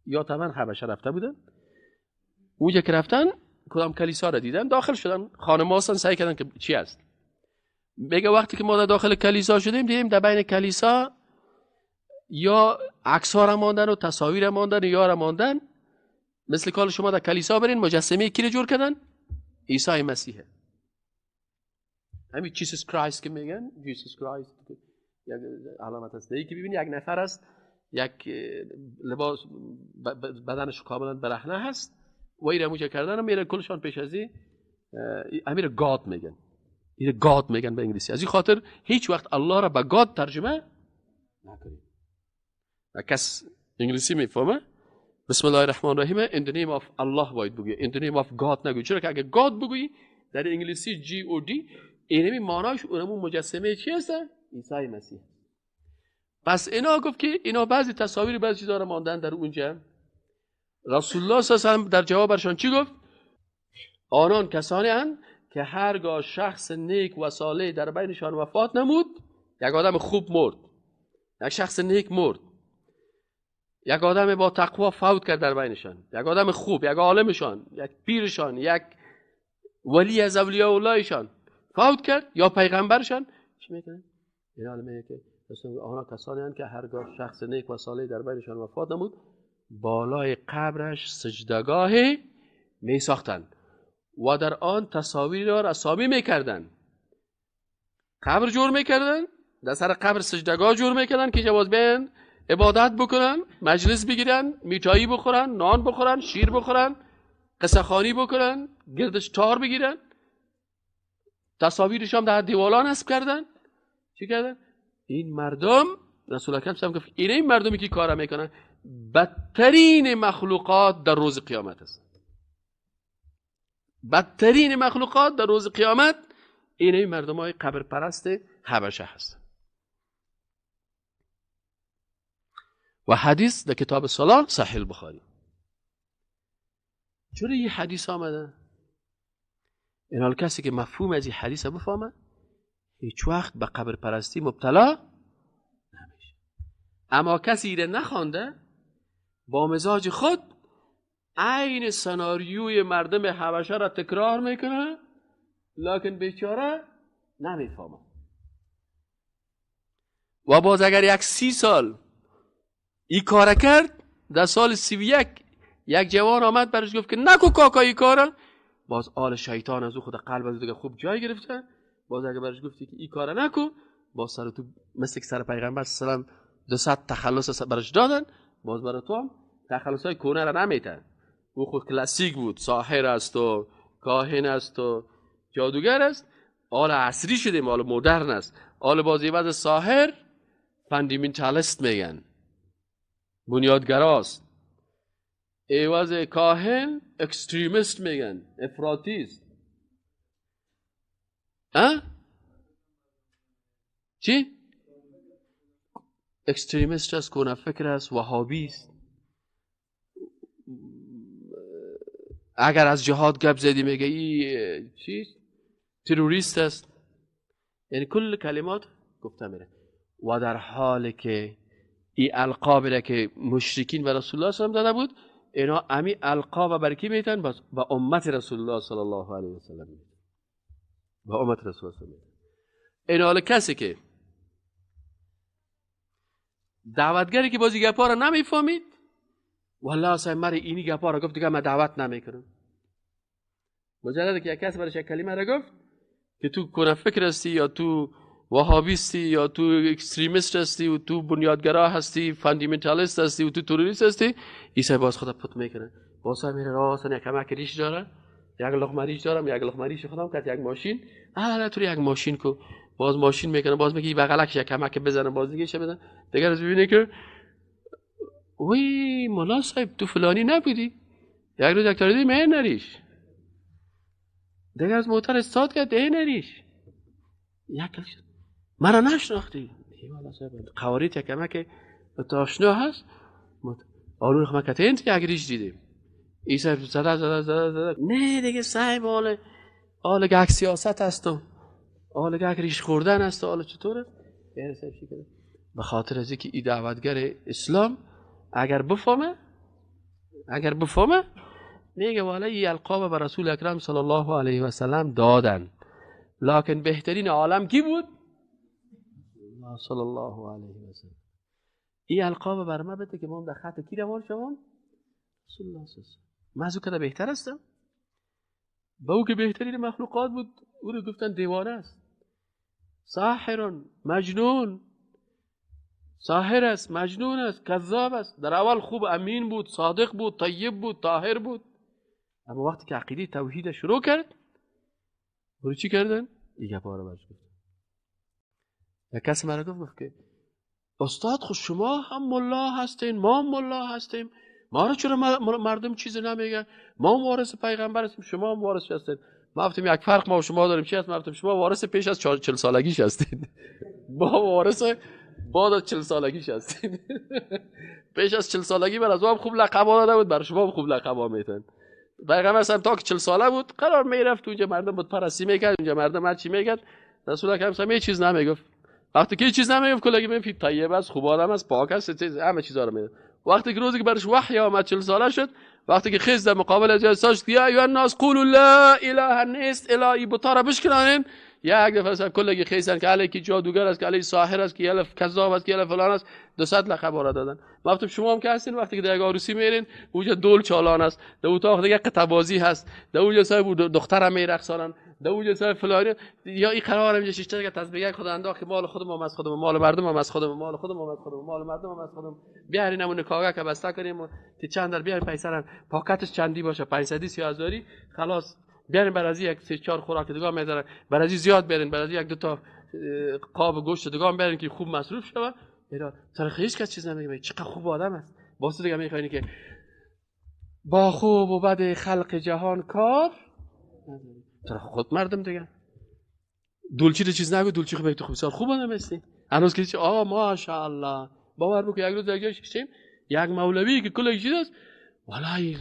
یا طبعا حبشه رفته بودن، اونجا که رفتن کدام کلیسا را دیدن، داخل شدن، خانم‌ها هستن، سعی کردن که چی است. میگه وقتی که ما در داخل کلیسا شدیم، دیدیم در بین کلیسا یا عکس‌ها را ماندن و تصاویر را ماندن یا را ماندن. مثل کال شما در کلیسا برین مجسمه کی را جور کردن؟ عیسی مسیح. همین جیسوس کرایست که میگن، جیسوس کرایست یک علامت است. یکی ببین یک نفر است، یک لباس بدنش کاملا برهنه هست و این را کردن و میره کلشان پیش از این امیر گاد میگن. این گاد میگن به انگلیسی. از این خاطر هیچ وقت الله را به گاد ترجمه نکنید. کس انگلیسی میفهمه؟ بسم الله الرحمن الرحیم in the name of Allah باید بگویی، in the name of God نگویی. چرا که اگه گاد بگویی در انگلیسی G-O-D، اینمی معناش اونمون مجسمه چی هست؟ عیسی مسیح. پس اینا گفت که اینا بعضی تصاویر بعضی چیزا رو ماندن در اونجا. رسول الله صلی الله علیه و آله در جوابشان چی گفت؟ آنان کسانی اند که هرگاه شخص نیک و صالح در بینشان وفات نمود، یک آدم خوب مرد، یک شخص نیک مرد، یک آدم با تقوا فوت کرد در بینشان، یک آدم خوب، یک عالمشان، یک پیرشان، یک ولی از اولیاء اللهشان فوت کرد یا پیغمبرشان، چی میکنن؟ این حال میگه که آنها کسانی هستند که هرگاه شخص نیک و صالح در بینشان وفات نمود، بالای قبرش سجدگاه می ساختند و در آن تصاویر را رسامی میکردند. قبر جور میکردن، در سر قبر سجدگاه جور میکردن که جواز بیان عبادت بکنن، مجلس بگیرن، میఠایی بخورن، نان بخورن، شیر بخورن، قصه خوانی بکنن، گردش تار بگیرن. تصاویرش هم در دیوالان نصب کردن. چی کردن؟ این مردم رسول اکرم صلی الله علیه و آله گفت این مردمی که کارا میکنن بدترین مخلوقات در روز قیامت است. بدترین مخلوقات در روز قیامت این مردمای قبر پرست حبشه هستند. و حدیث در کتاب صلاح صحیح البخاری. چرا این حدیث آمده؟ این حال کسی که مفهوم از این حدیث بفهمه هیچ وقت به قبر پرستی مبتلا نمیشه. اما کسی را نخوانده با مزاج خود عین سناریوی مردم حبشه را تکرار میکنه، لکن بیچاره نمیفهمه. و باز اگر 30 سال این کار کرد، در سال 31 یک جوان آمد برش گفت که نکو کاکا این کارا، باز آل شیطان از او خود قلب از دیگه خوب جای گرفته. باز اگر برش گفتی که این کارا نکو، باز سر تو مثل که سر پیغمبر صلی الله علیه و آله 200 تخلص برش دادن، باز برای تو هم تخلصای کونه را نمیتن. او خود کلاسیک بود، ساحر است و کاهن است و جادوگر است. آل عصری شدیم، آل مدرن است. آل باز ایواز ساحر فاندامنتالیست میگن، بنیادگراست. ایواز کاهن اکستریمیست میگن، افراطیست. چی؟ اکستریمیست است، کونه فکر است، وهابی است. اگر از جهاد گپ زدی میگه ای چی؟ تروریست است. یعنی کل کلمات گفته میره. و در حالی که این القاب را که مشرکین و رسول الله صلی الله علیه و داده بود، اینا امی القاب برکی میتن با امت رسول الله صلی الله علیه و سلم، با امت رسول الله صلی الله علیه و سلم. این حال کسی که دعوتگری که بازی گپا را نمیفهمید، والله صاحب مر اینی گپا را گفت دیگه من دعوت نمیکنم. مجرد که یک کس برش یک کلمه را گفت که تو کونه فکر هستی یا تو وهابیستی یا تو اکستریمیست هستی و تو بنیادگرا هستی، فاندامنتالیست هستی و تو تروریست هستی، عیسی باز خدا پت میکنه. باز میره راستن یک کمک ریش داره، یک لقمه ریش دارم، یک لقمه ریش خودم کرد، یک ماشین تو یک ماشین کو، باز ماشین میکنه، باز میگه بغلکش یک کمک بزنه، باز دیگه بزنه. دیگه از ببینه که وی مولا صاحب تو فلانی نبودی، یک روز دکتر دی من نریش، دیگه از موتر استاد کرد دی نریش، یک مرا نشناختی. والا صاحب قواریت یک کمک آشنا هست، آلون خمکت انت یک ریش دیدیم. عیسی زده نه دیگه صاحب آل گک سیاست هست و آل گک ریش خوردن هست و آل چطوره؟ به خاطر از اینکه این دعوتگر اسلام اگر بفهمه میگه والا این القاب به رسول اکرم صلی الله علیه و سلم دادن، لکن بهترین عالم کی بود؟ صلی الله علیه و سلم. این القاب بر ما بده که ما در خط کی روان شوم؟ رسول الله صلی الله علیه و سلم. مازو کده بهتر هستم؟ با او که بهترین مخلوقات بود او رو گفتن دیوانه است، ساحر، مجنون، ساحر است، مجنون است، کذاب است. در اول خوب امین بود، صادق بود، طیب بود، طاهر بود، اما وقتی که عقیده توحید شروع کرد برو چی کردن؟ دیگه پاره برش گفت. یک کسی مرا گفت که استاد خود شما هم ملا هستین، ما هم ملا هستیم، ما رو چرا مردم چیزی نمیگن؟ ما هم وارث پیغمبر هستیم، شما هم وارث هستین. ما گفتیم یک فرق ما و شما داریم، چی هست؟ ما گفتیم شما وارث پیش از 40 سالگیش هستین، ما وارث بعد از 40 سالگیش هستین. پیش از 40 سالگی بر از ما هم خوب لقب داده بود، بر شما هم خوب لقب میتن. پیغمبر هم تا که 40 ساله بود قرار میرفت اونجا مردم بود پرستی میکرد، اونجا مردم هر چی میگفت، رسول الله هم هیچ چیز نمیگفت. وقتی که هیچ چیز نمیگفت کلاگی میگفت طیب است، خوب آدم است، پاک است، همه چیزا رو میگفت. وقتی که روزی که برش وحی آمد 40 ساله شد، وقتی که خیز در مقابل از ساش یا ایها الناس قولوا لا اله نیست الهی بطاره بشکنن، یک دفعه کلاگی خیزن که علی کی جادوگر است، که علی ساحر است، که الف کذاب است، که الف فلان است، 200 لقب را دادن. گفتم شما هم که هستین وقتی که در یک عروسی میرین اونجا دول چالان است، در اتاق دیگه قطعه‌بازی هست، در اونجا صاحب دخترم میرقصانن، در اونجا صاحب فلانی، یا این قرار اینجا شیشته که تسبیح خدا انداخت که مال خودم هم از خودم، مال مردم هم از خودم، مال خودم هم از خودم، مال مردم هم از خودم، بیارین همون کاغذ که بسته کنیم که چند در بیارین پیسرن پاکتش چندی باشه 500 3000 خلاص بیارین، برای یک 3 4 خوراک دیگه میذارن، برای زیاد بیارین، برای یک دو تا قاب گوشت دگان برین که خوب مصروف شود. اینا تاریخ هیچ کس چیز نمیگه چقدر خوب آدم است. واسه دیگه میخواین که با خوب و بد خلق جهان کار تاریخ خود مردم دیگه دولچی رو چیز نگو، دولچی خوب تو خوب سال خوب نمیستی هنوز که ماشاءالله باور بکن. یک روز دیگه شیم یک مولوی که کل چیز است والله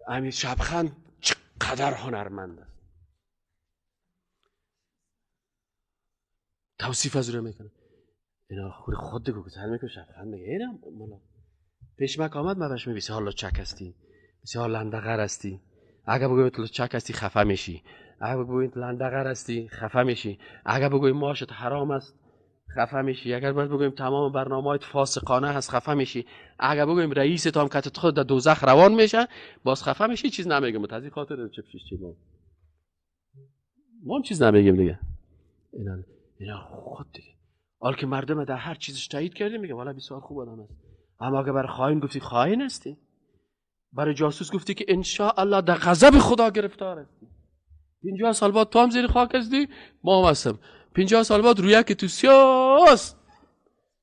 امیر شبخند چقدر هنرمند است، توصیف از رو میکنه. اینا خود دیگه که سر میکنه شبخند میگه اینا مولا پیشمک آمد ما بهش میگه حالا چک هستی بسیار لندغر هستی، اگه بگویم تو چک هستی خفه میشی، اگه بگویم تو لندغر هستی خفه میشی، اگه بگویم ماشت حرام است خفه میشی، اگر بگویم تمام برنامه‌ات فاسقانه هست خفه میشی، اگه بگویم رئیس تو هم کت خود در دوزخ روان میشه باز خفه میشی. چیز نمیگم متأسف خاطر چه چی ما هم چیز نمیگیم دیگه. اینا خود دیگه حال که مردم در هر چیزش تایید کردیم میگه والا بسیار خوب آدم است. اما اگه برای خائن گفتی خائن هستی، برای جاسوس گفتی که ان شاء الله در غضب خدا گرفتار هستی. 50 سال بعد تو هم زیر خاک هستی ما هم هستم، 50 سال بعد رویا که تو سیاست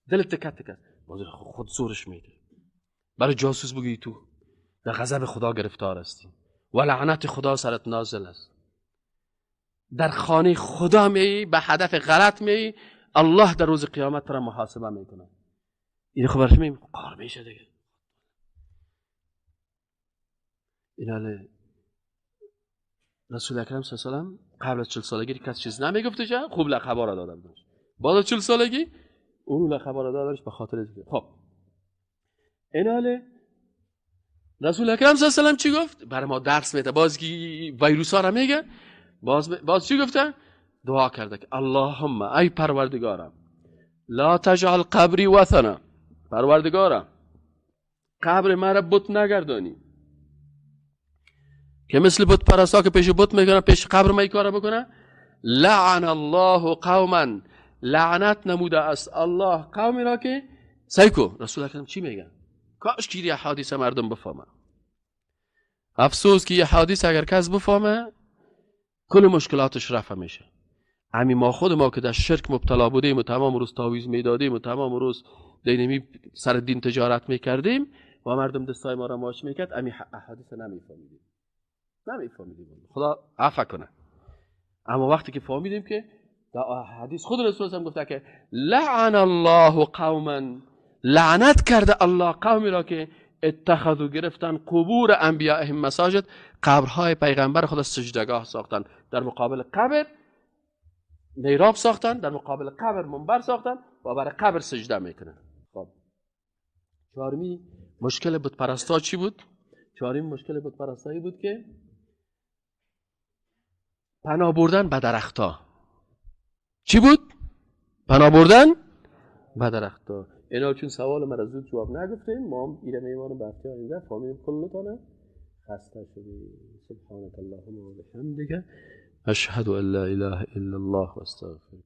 دلت تکت تکت باز خود زورش میده. برای جاسوس بگی تو در غضب خدا گرفتار هستی و لعنت خدا سرت نازل است. در خانه خدا می به هدف غلط می الله در روز قیامت را محاسبه میکنه. این خبرش می قار میشه دیگه. ایناله رسول اکرم صلی الله علیه و آله قبل از 40 سالگی کس چیز نمیگفته چه خوب لقبا را دادن داشت. بعد از 40 سالگی اون لقبا را دادنش به خاطر دیگه. خب ایناله رسول اکرم صلی الله علیه و آله چی گفت؟ برای ما درس میده. باز کی ویروسا را میگه. باز چی گفته؟ دعا کرده که اللهم ای پروردگارم لا تجعل قبری وثنا، پروردگارم قبر مرا بت نگردانی که مثل بت پرستا که پیش بت میکنه پیش قبر ما کارا بکنه. لعن الله قوما، لعنت نموده است الله قومی را که سیکو. رسول اکرم چی میگه؟ کاش که یه حادثه مردم بفهمه. افسوس که یه حادثه اگر کس بفهمه کل مشکلاتش رفع میشه. همین ما خود ما که در شرک مبتلا بودیم و تمام روز تعویض میدادیم و تمام روز دینمی سر دین تجارت میکردیم و مردم دستای ما را ماچ میکرد، همین حادثه نمیفهمیدیم. خدا عفو کنه. اما وقتی که فهمیدیم که در حدیث خود رسول هم گفته که لعن الله قوما، لعنت کرده الله قومی را که اتخذوا گرفتن قبور انبیائهم مساجد، قبرهای پیغمبر خدا سجدگاه ساختن، در مقابل قبر میراب ساختن، در مقابل قبر منبر ساختن و برای قبر سجده میکنن. خب چهارمی مشکل بت پرستا چی بود؟ چهارمی مشکل بت پرستایی بود که پناه بردن به درختها. چی بود؟ پناه بردن به درختها. اینا چون سوال من از زود جواب نگفتیم ما هم ایره میمانم به اختیار اینجا فهمیدیم کلتانه خسته شدیم. سبحانك اللهم و بحمدک اشهد ان لا اله الا الله و استغفرک.